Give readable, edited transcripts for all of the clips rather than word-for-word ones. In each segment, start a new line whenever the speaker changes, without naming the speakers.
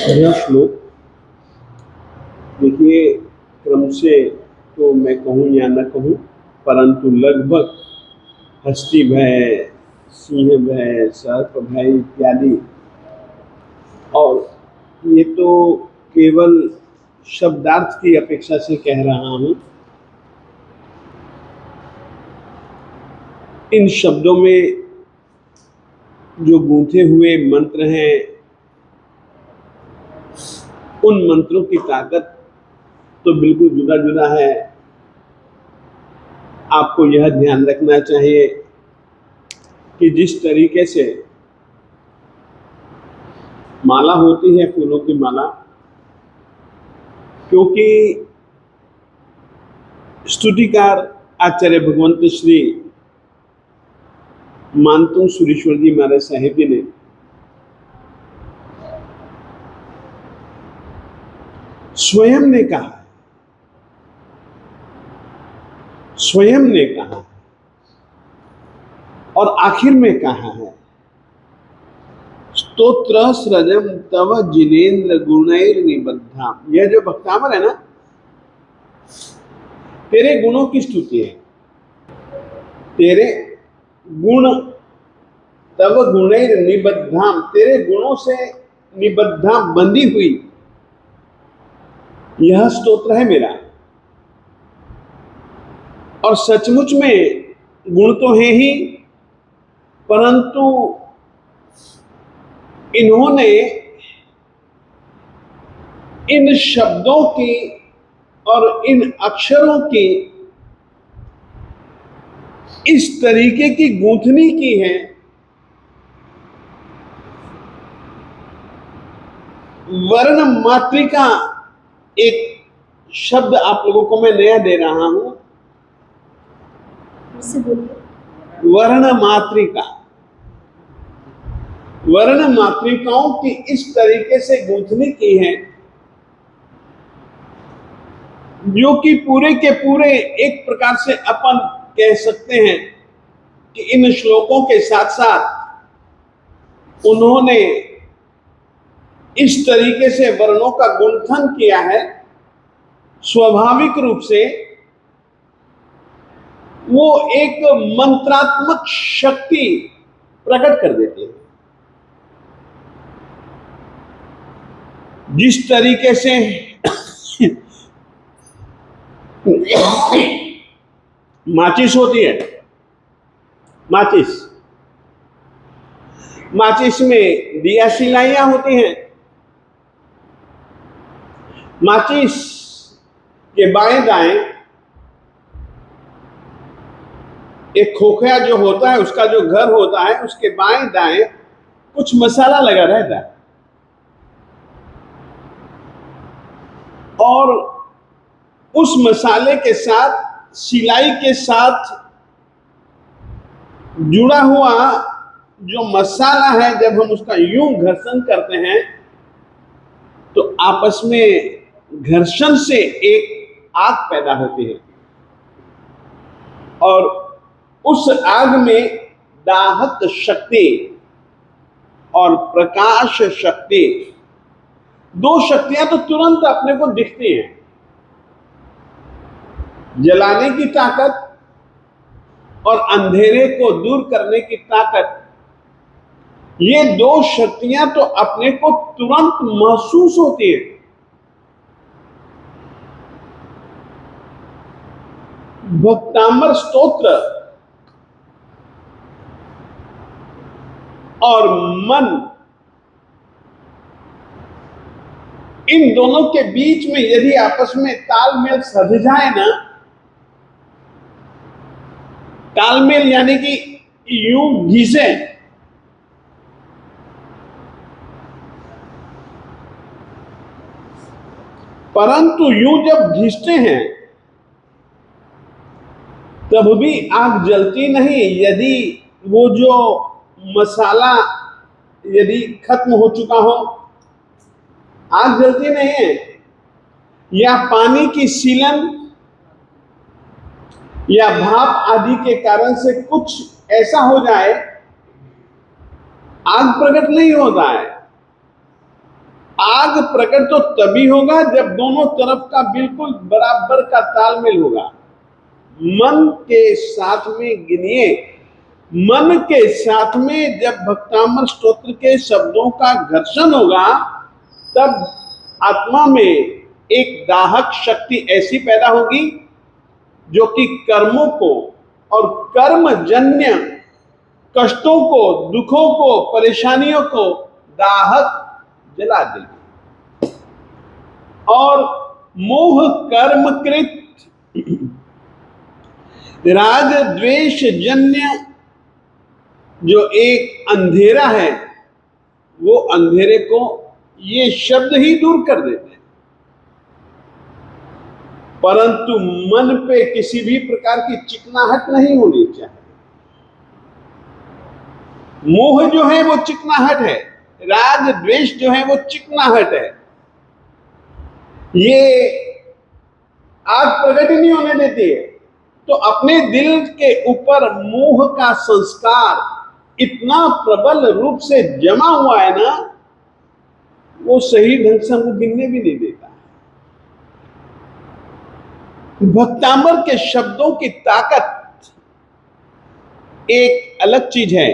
यह श्लोक देखिए, क्रम से तो मैं कहूँ या न कहूँ, परंतु लगभग हस्ती भय, सिंह भय, सर्प भय इत्यादि, और ये तो केवल शब्दार्थ की अपेक्षा से कह रहा हूँ। इन शब्दों में जो गूंथे हुए मंत्र हैं, उन मंत्रों की ताकत तो बिल्कुल जुदा जुदा है। आपको यह ध्यान रखना चाहिए कि जिस तरीके से माला होती है, फूलों की माला, क्योंकि स्तुतिकार आचार्य भगवंत श्री मानतुंग सुरेश्वर जी महाराज साहेब जी ने स्वयं ने कहा, और आखिर में कहा है, स्तोत्र सृजम तव जिनेन्द्र गुणैर निबद्धाम। यह जो भक्तामर है ना, तेरे गुणों की स्तुति है, तेरे गुण, तव गुणैर निबद्धाम, तेरे गुणों से निबद्धाम, बंधी हुई यह स्तोत्र है मेरा। और सचमुच में गुण तो है ही, परंतु इन्होंने इन शब्दों की और इन अक्षरों की इस तरीके की गूंथनी की है, वर्ण मात्रिका। एक शब्द आप लोगों को मैं नया दे रहा हूं, वर्ण मात्रिका। वर्ण मात्रिकाओं की इस तरीके से गूंथनी की है, जो कि पूरे के पूरे एक प्रकार से अपन कह सकते हैं कि इन श्लोकों के साथ साथ उन्होंने इस तरीके से वर्णों का गुंथन किया है, स्वाभाविक रूप से वो एक मंत्रात्मक शक्ति प्रकट कर देते हैं। जिस तरीके से माचिस होती है, माचिस में दिया सिलाइयां होती हैं। माचिस के बाएं दाएं एक खोखला जो होता है, उसका जो घर होता है, उसके बाएं दाएं कुछ मसाला लगा रहता है, और उस मसाले के साथ, सिलाई के साथ जुड़ा हुआ जो मसाला है, जब हम उसका यूं घर्षण करते हैं तो आपस में घर्षण से एक आग पैदा होती है, और उस आग में दाहक शक्ति और प्रकाश शक्ति, दो शक्तियां तो तुरंत अपने को दिखती हैं। जलाने की ताकत और अंधेरे को दूर करने की ताकत, ये दो शक्तियां तो अपने को तुरंत महसूस होती है। भक्तामर स्तोत्र और मन, इन दोनों के बीच में यदि आपस में तालमेल सध जाए ना, तालमेल यानी कि यूं घिसे, परंतु यूं जब घिसते हैं तब भी आग जलती नहीं। यदि वो जो मसाला यदि खत्म हो चुका हो, आग जलती नहीं है। या पानी की सीलन या भाप आदि के कारण से कुछ ऐसा हो जाए, आग प्रकट नहीं होता है। आग प्रकट तो तभी होगा जब दोनों तरफ का बिल्कुल बराबर का तालमेल होगा। मन के साथ में गिनिए, मन के साथ में जब भक्तामर स्तोत्र के शब्दों का घर्षण होगा तब आत्मा में एक दाहक शक्ति ऐसी पैदा होगी जो कि कर्मों को और कर्मजन्य कष्टों को, दुखों को, परेशानियों को दाहक जला देगी और मोह कर्मकृत राग द्वेष जन्य जो एक अंधेरा है, वो अंधेरे को ये शब्द ही दूर कर देते हैं। परंतु मन पे किसी भी प्रकार की चिकनाहट नहीं होनी चाहिए। मोह जो है वो चिकनाहट है, राग द्वेष जो है वो चिकनाहट है। ये आग प्रकट ही नहीं होने देती है। तो अपने दिल के ऊपर मोह का संस्कार इतना प्रबल रूप से जमा हुआ है ना, वो सही ढंग से हमको गिनने भी नहीं देता। भक्तामर के शब्दों की ताकत एक अलग चीज है।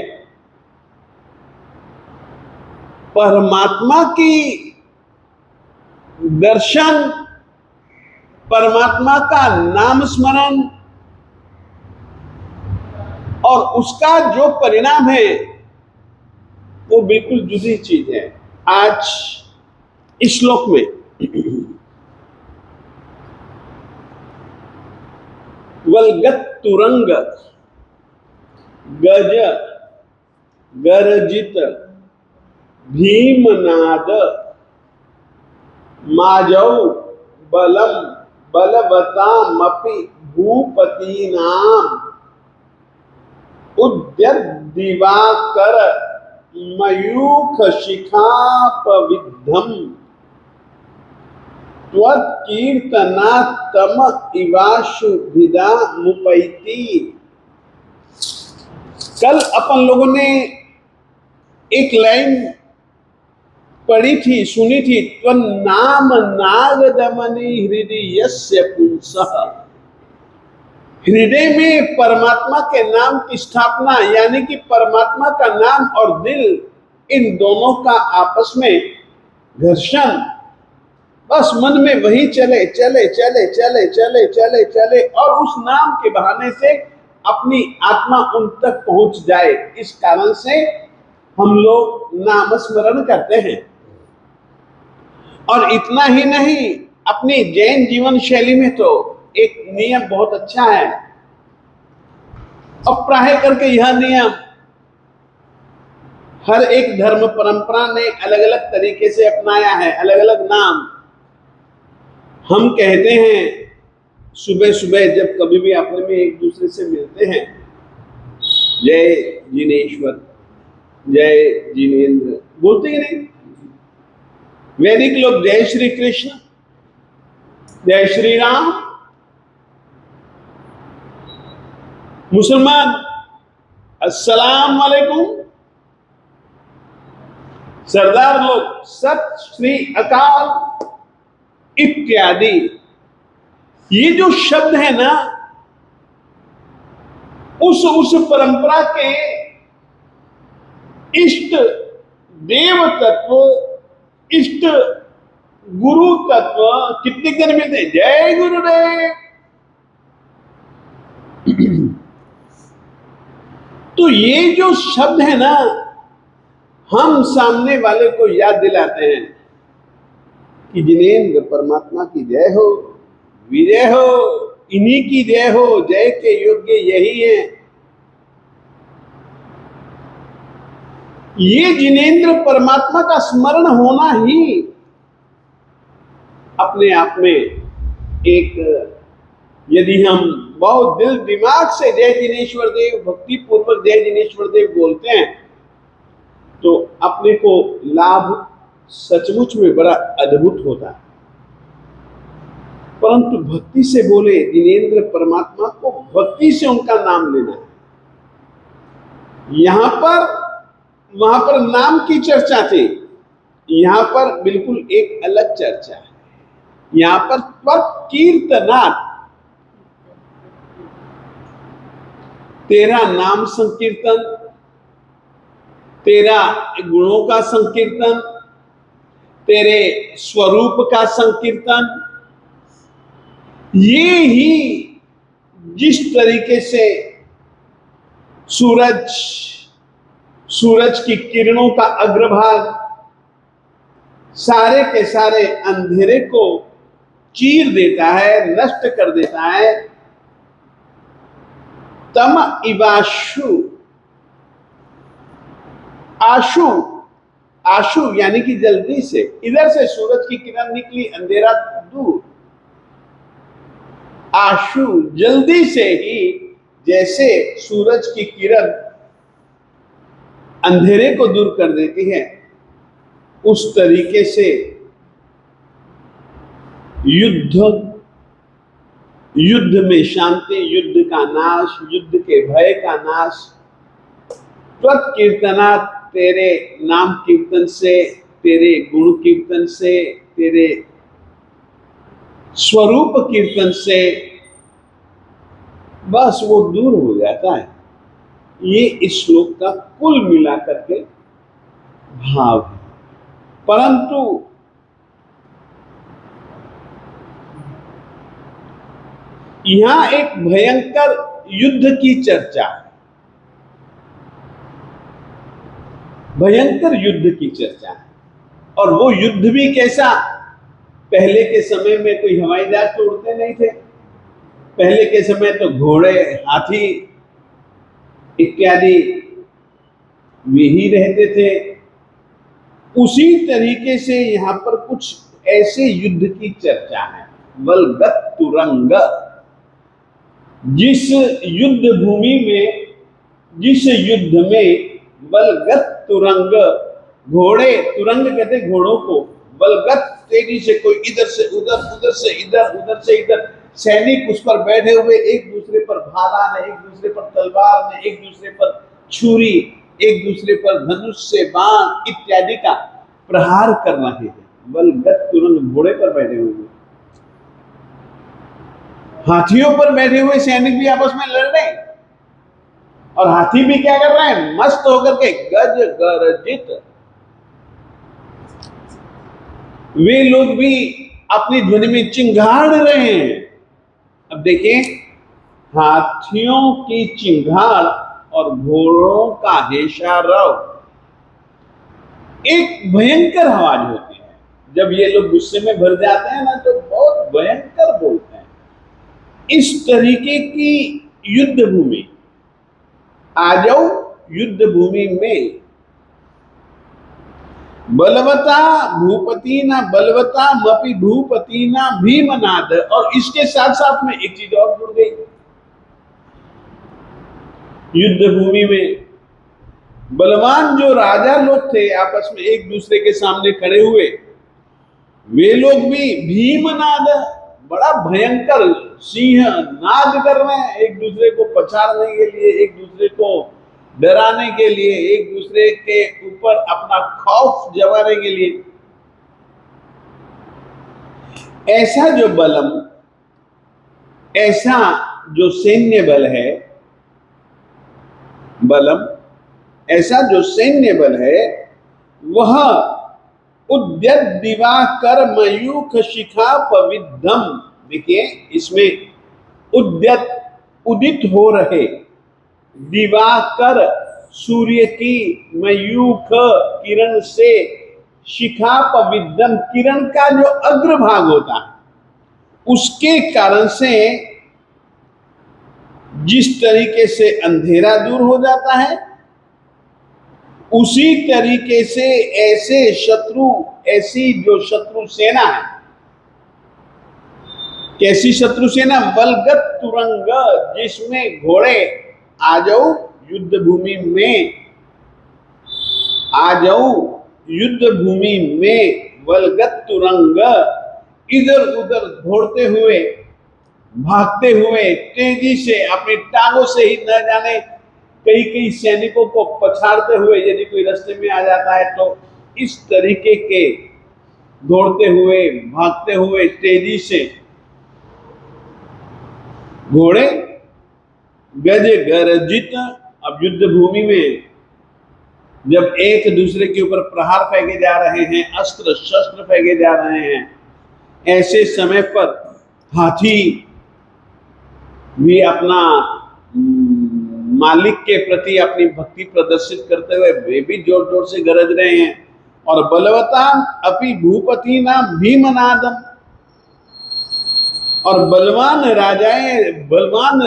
परमात्मा की दर्शन, परमात्मा का नाम स्मरण और उसका जो परिणाम है वो बिल्कुल जुदी चीज है। आज इस श्लोक में वलगत तुरंग गज गरजित भीमनाद माजौ बलम बलवतामपि भूपतीनाम उद्यत दिवाकर मयूख शिखापविद्धम त्वत्कीर्तना तम इवाशुभिदा मुपैति। कल अपन लोगों ने एक लाइन पढ़ी थी, सुनी थी, त्वन्नाम नागदमनि हृदयस्य पुंसः। हृदय में परमात्मा के नाम की स्थापना, यानी कि परमात्मा का नाम और दिल, इन दोनों का आपस में घर्षण, बस मन में वही चले चले चले चले चले चले चले और उस नाम के बहाने से अपनी आत्मा उन तक पहुंच जाए। इस कारण से हम लोग नाम स्मरण करते हैं। और इतना ही नहीं, अपनी जैन जीवन शैली में तो एक नियम बहुत अच्छा है, और प्राय करके यह नियम हर एक धर्म परंपरा ने अलग अलग तरीके से अपनाया है, अलग अलग नाम। हम कहते हैं सुबह सुबह जब कभी भी अपने में एक दूसरे से मिलते हैं, जय जिनेश्वर, जय जिनेन्द्र बोलते ही नहीं। वैदिक लोग जय श्री कृष्ण, जय श्री राम। मुसलमान अस्सलाम वालेकुम। सरदार लोग सत श्री अकाल इत्यादि। ये जो शब्द है ना, उस परंपरा के इष्ट देव तत्व, इष्ट गुरु तत्व कितने दिन मिलते हैं? जय गुरुदेव। तो ये जो शब्द है ना, हम सामने वाले को याद दिलाते हैं कि जिनेंद्र परमात्मा की जय हो, विजय हो, इन्हीं की जय हो, जय के योग्य यही है। ये जिनेंद्र परमात्मा का स्मरण होना ही अपने आप में एक, यदि हम बहुत दिल दिमाग से जय जिनेश्वर देव, भक्ति पूर्वक जय जिनेश्वर देव बोलते हैं, तो अपने को लाभ सचमुच में बड़ा अद्भुत होता है। परंतु भक्ति से बोले जिनेंद्र परमात्मा को, भक्ति से उनका नाम लेना है। यहां पर वहां पर नाम की चर्चा थी, यहां पर बिल्कुल एक अलग चर्चा है। यहां पर कीर्तनात्, तेरा नाम संकीर्तन, तेरा गुणों का संकीर्तन, तेरे स्वरूप का संकीर्तन, ये ही जिस तरीके से सूरज की किरणों का अग्रभाग सारे के सारे अंधेरे को चीर देता है, नष्ट कर देता है, तम इवाशु, आशु, आशु यानी कि जल्दी से, इधर से सूरज की किरण निकली, अंधेरा दूर, आशु जल्दी से ही, जैसे सूरज की किरण अंधेरे को दूर कर देती है, उस तरीके से युद्ध में शांति, युद्ध का नाश, युद्ध के भय का नाश, त्वत् कीर्तनात्, तेरे नाम कीर्तन से, तेरे गुण कीर्तन से, तेरे स्वरूप कीर्तन से बस वो दूर हो जाता है। ये इस श्लोक का कुल मिलाकर के भाव है। परंतु यहां एक भयंकर युद्ध की चर्चा है, भयंकर युद्ध की चर्चा है। और वो युद्ध भी कैसा? पहले के समय में कोई हवाई जहाज तो उड़ते नहीं थे, पहले के समय तो घोड़े, हाथी इत्यादि वे ही रहते थे। उसी तरीके से यहां पर कुछ ऐसे युद्ध की चर्चा है। बलगत तुरंग, जिस युद्ध भूमि में, जिस युद्ध में बलगत तुरंग, घोड़े, तुरंग कहते घोड़ों को, बलगत तेजी से कोई इधर से उधर, उधर से इधर, उधर से इधर, सैनिक उस पर बैठे हुए एक दूसरे पर भाला ने, एक दूसरे पर तलवार ने, एक दूसरे पर छुरी, एक दूसरे पर धनुष से बाण इत्यादि का प्रहार कर रहे हैं। बलगत तुरंग, घोड़े पर बैठे हुए, हाथियों पर बैठे हुए सैनिक भी आपस में लड़ रहे हैं। और हाथी भी क्या कर रहे हैं? मस्त होकर के गज गर्जित, वे लोग भी अपनी ध्वनि में चिंगाड़ रहे हैं। अब देखिए, हाथियों की चिंगाड़ और घोड़ों का हेशारव एक भयंकर आवाज होती है। जब ये लोग गुस्से में भर जाते हैं ना, तो बहुत भयंकर बोलते हैं। इस तरीके की युद्ध भूमि, आ जाओ युद्ध भूमि में, बलवता भूपति ना बलवता मपि भूपति ना भीमनाद। और इसके साथ साथ में एक चीज और जुड़ गई, युद्ध भूमि में बलवान जो राजा लोग थे आपस में एक दूसरे के सामने खड़े हुए, वे लोग भी भीमनाद, बड़ा भयंकर सिंह नाद कर रहे हैं, एक दूसरे को पछाड़ने के लिए, एक दूसरे को डराने के लिए, एक दूसरे के ऊपर अपना खौफ जमाने के लिए। ऐसा जो बलम, ऐसा जो सैन्य बल है, बलम, ऐसा जो सैन्य बल है, वह उद्यत दिवाकर मयूख शिखा पविद्धम। देखिए, इसमें उद्यत, उदित हो रहे, दिवाकर सूर्य की मयूख किरण से, शिखा पविद्धम किरण का जो अग्रभाग होता है, उसके कारण से जिस तरीके से अंधेरा दूर हो जाता है, उसी तरीके से ऐसे शत्रु, ऐसी जो शत्रु सेना है, कैसी शत्रु सेना? बलगत तुरंग, जिसमें घोड़े, आ जाओ युद्ध भूमि में, आ जाओ युद्ध भूमि में, बलगत तुरंग, इधर उधर दौड़ते हुए, भागते हुए, तेजी से अपनी टांगों से ही न जाने कई कई सैनिकों को पछाड़ते हुए, यदि कोई रास्ते में आ जाता है तो इस तरीके के दौड़ते हुए, भागते हुए तेजी से घोड़े गज गर्जित। अब युद्ध भूमि में जब एक दूसरे के ऊपर प्रहार फेंके जा रहे हैं, अस्त्र शस्त्र फेंके जा रहे हैं, ऐसे समय पर हाथी भी अपना मालिक के प्रति अपनी भक्ति प्रदर्शित करते हुए वे भी जोर जोर से गरज रहे हैं। और बलवताम अपि भूपति नाम भीमनादम, और बलवान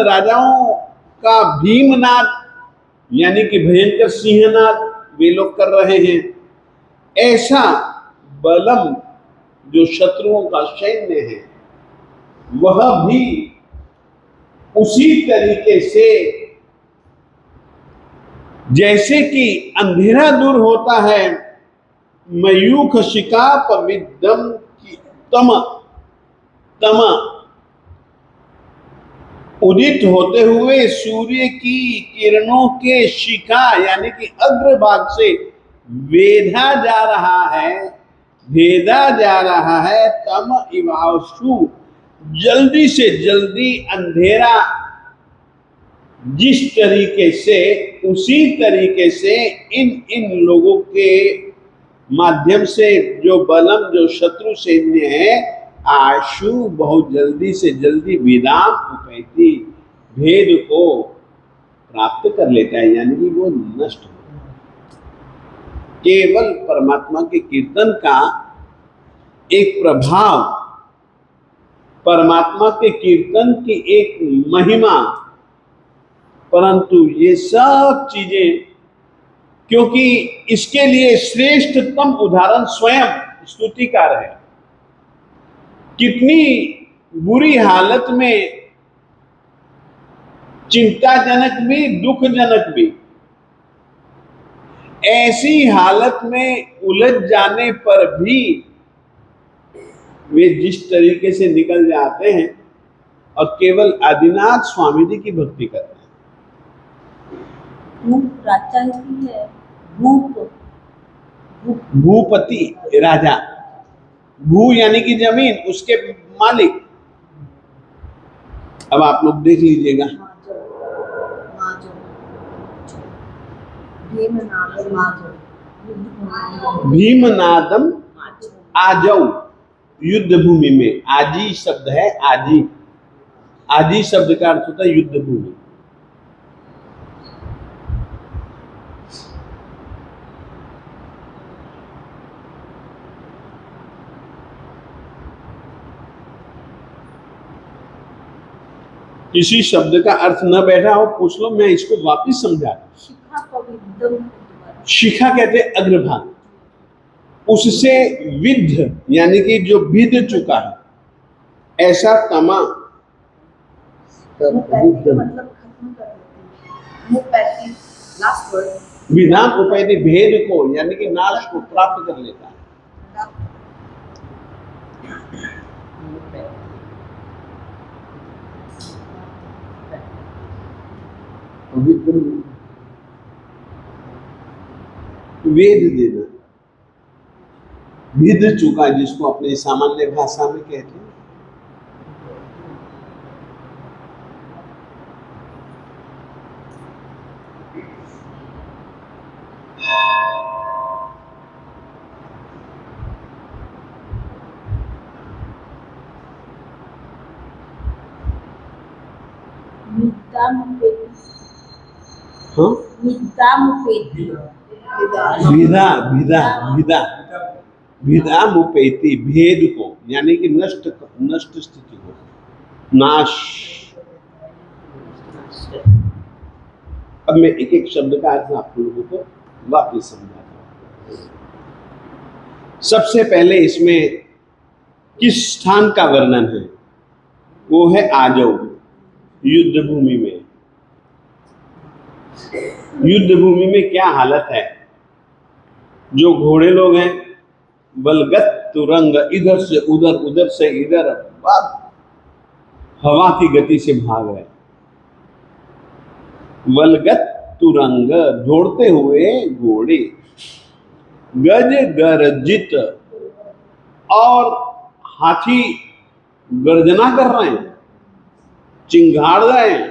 राजाओं का भीमनाद यानी कि भयंकर सिंहनाद वे लोग कर रहे हैं। ऐसा बलम जो शत्रुओं का सैन्य है वह भी उसी तरीके से जैसे कि अंधेरा दूर होता है, मयूख शिकाप विदम की तम उदित होते हुए सूर्य की किरणों के शिखा यानी कि अग्रभाग से भेदा जा रहा है तम इवाशु, जल्दी से जल्दी अंधेरा जिस तरीके से, उसी तरीके से इन लोगों के माध्यम से जो बलम, जो शत्रु सैन्य है, आशु बहुत जल्दी से जल्दी विदाम उपैती, भेद को प्राप्त कर लेता है, यानी कि वो नष्ट हो। केवल परमात्मा के कीर्तन का एक प्रभाव, परमात्मा के कीर्तन की एक महिमा, परंतु ये सब चीजें, क्योंकि इसके लिए श्रेष्ठतम उदाहरण स्वयं स्तुतिकार है। कितनी बुरी हालत में, चिंताजनक भी, दुखजनक भी, ऐसी हालत में उलझ जाने पर भी वे जिस तरीके से निकल जाते हैं और केवल आदिनाथ स्वामी जी की भक्ति करते हैं। भूपति राजा, भू यानी कि जमीन, उसके मालिक। अब आप लोग देख लीजिएगा, भीमनादम आजौ, युद्ध भूमि में आजी शब्द है, आजी, आजी शब्द का अर्थ होता है युद्ध भूमि। किसी शब्द का अर्थ न बैठा हो पूछ लो, मैं इसको वापिस समझा। शिखा कहते अग्रभाग, उससे विद्ध यानी कि जो विद चुका है, ऐसा तमा विधान उपैति, भेद को यानी कि नाश को प्राप्त कर लेता है। वेद देना, विद चुका, जिसको अपने सामान्य भाषा में कहते हैं। विदा मुपेति, भेद को यानी कि नष्ट स्थिति को, नाश। अब मैं एक एक शब्द का अर्थ आप लोगों को वापस समझाता हूं। सबसे पहले इसमें किस स्थान का वर्णन है, वो है आजौ, युद्ध भूमि में। युद्ध भूमि में क्या हालत है, जो घोड़े लोग हैं बलगत तुरंग, इधर से उधर, उधर से इधर, हवा की गति से भाग रहे। बलगत तुरंग, दौड़ते हुए घोड़े, गज गर्जित, और हाथी गर्जना कर रहे हैं, चिंगाड़ रहे हैं।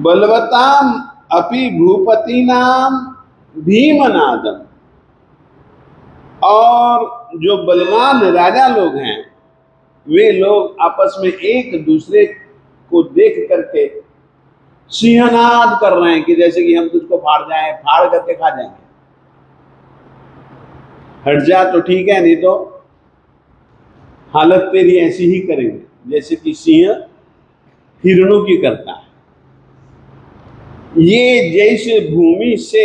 बलवताम अपि भूपति नाम भीमनादम, और जो बलवान राजा लोग हैं वे लोग आपस में एक दूसरे को देख करके सिंहनाद कर रहे हैं कि जैसे कि हम तुझको फाड़ जाएं, फाड़ करके खा जाएंगे। हट जा तो ठीक है, नहीं तो हालत तेरी ऐसी ही करेंगे जैसे कि सिंह हिरणों की करता है। ये जैसे भूमि से,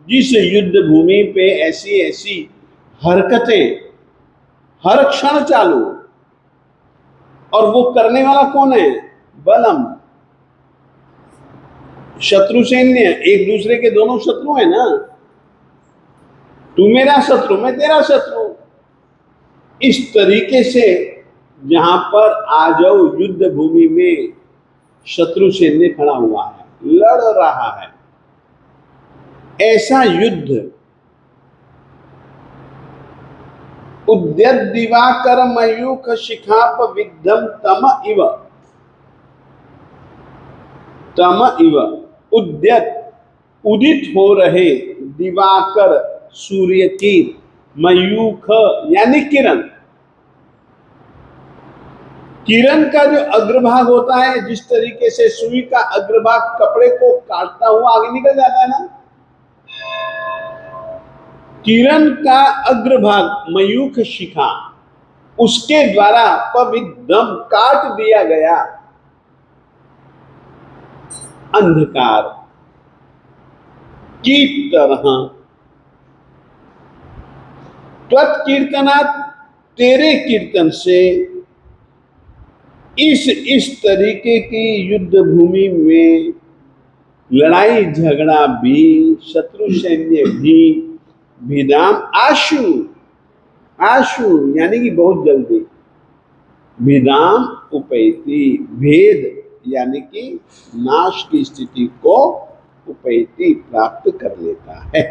जिस युद्ध भूमि पे ऐसी ऐसी हरकतें हर क्षण चालू, और वो करने वाला कौन है? बलम, शत्रु सैन्य, एक दूसरे के दोनों शत्रु है ना, तू मेरा शत्रु मैं तेरा शत्रु। इस तरीके से जहां पर आ जाओ युद्ध भूमि में शत्रु सैन्य खड़ा हुआ है, लड़ रहा है, ऐसा युद्ध उद्यत दिवाकर मयूख शिखाप विद्धम तम इव, तम इव, उद्यत उदित हो रहे, दिवाकर सूर्य की, मयूख यानी किरण, किरण का जो अग्रभाग होता है, जिस तरीके से सुई का अग्रभाग कपड़े को काटता हुआ आगे निकल जाता है ना, किरण का अग्रभाग मयूख शिखा, उसके द्वारा पवित्रम काट दिया गया अंधकार की तरह, त्वत्कीर्तनात् तेरे कीर्तन से इस तरीके की युद्ध भूमि में लड़ाई झगड़ा भी, शत्रु सैन्य भी, भिदाम आशु, आशु यानी कि बहुत जल्दी, भिदाम उपैति, भेद यानी कि नाश की स्थिति को उपैति प्राप्त कर लेता है।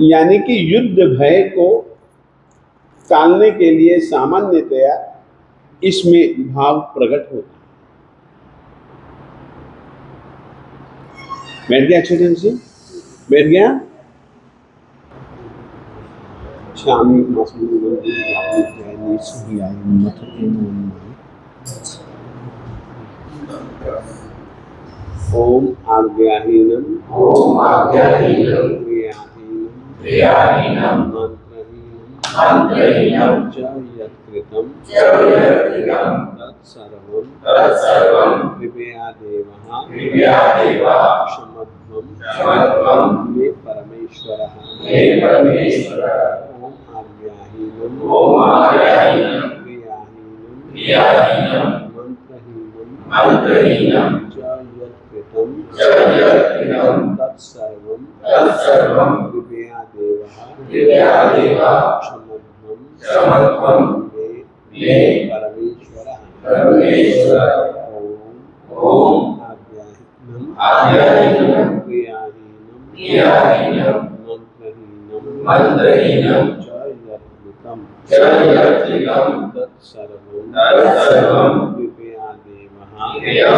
यानी कि युद्ध भय को टालने के लिए सामान्यतया इसमें भाव प्रकट होता है। बैठ गया अच्छे ढंग से? बैठ गया? ओम आज्ञाहीनम, ओम आज्ञाहीनम, क्रियाहीनम, मंत्रहीनम, च यत्कृतं तत्सर्वं कृपया देवः क्षमध्वं मे परमेश्वरः। ओम आज्ञाहीनम, क्रियाहीनम, मंत्रहीनम, च यत्कृतं तत्सर्वं कृपया देवः क्षमध्वं मे परमेश्वरः। ओम आज्ञाहीनम, क्रियाहीनम, मंत्रहीनम, च यत्कृतं तत्सर्वं कृपया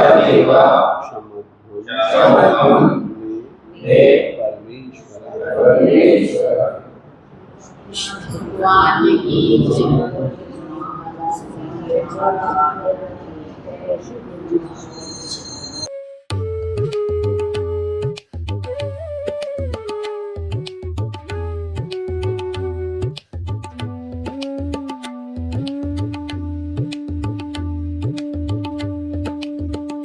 देवः क्षमध्वं मे परमेश्वरः। भगवान की जय।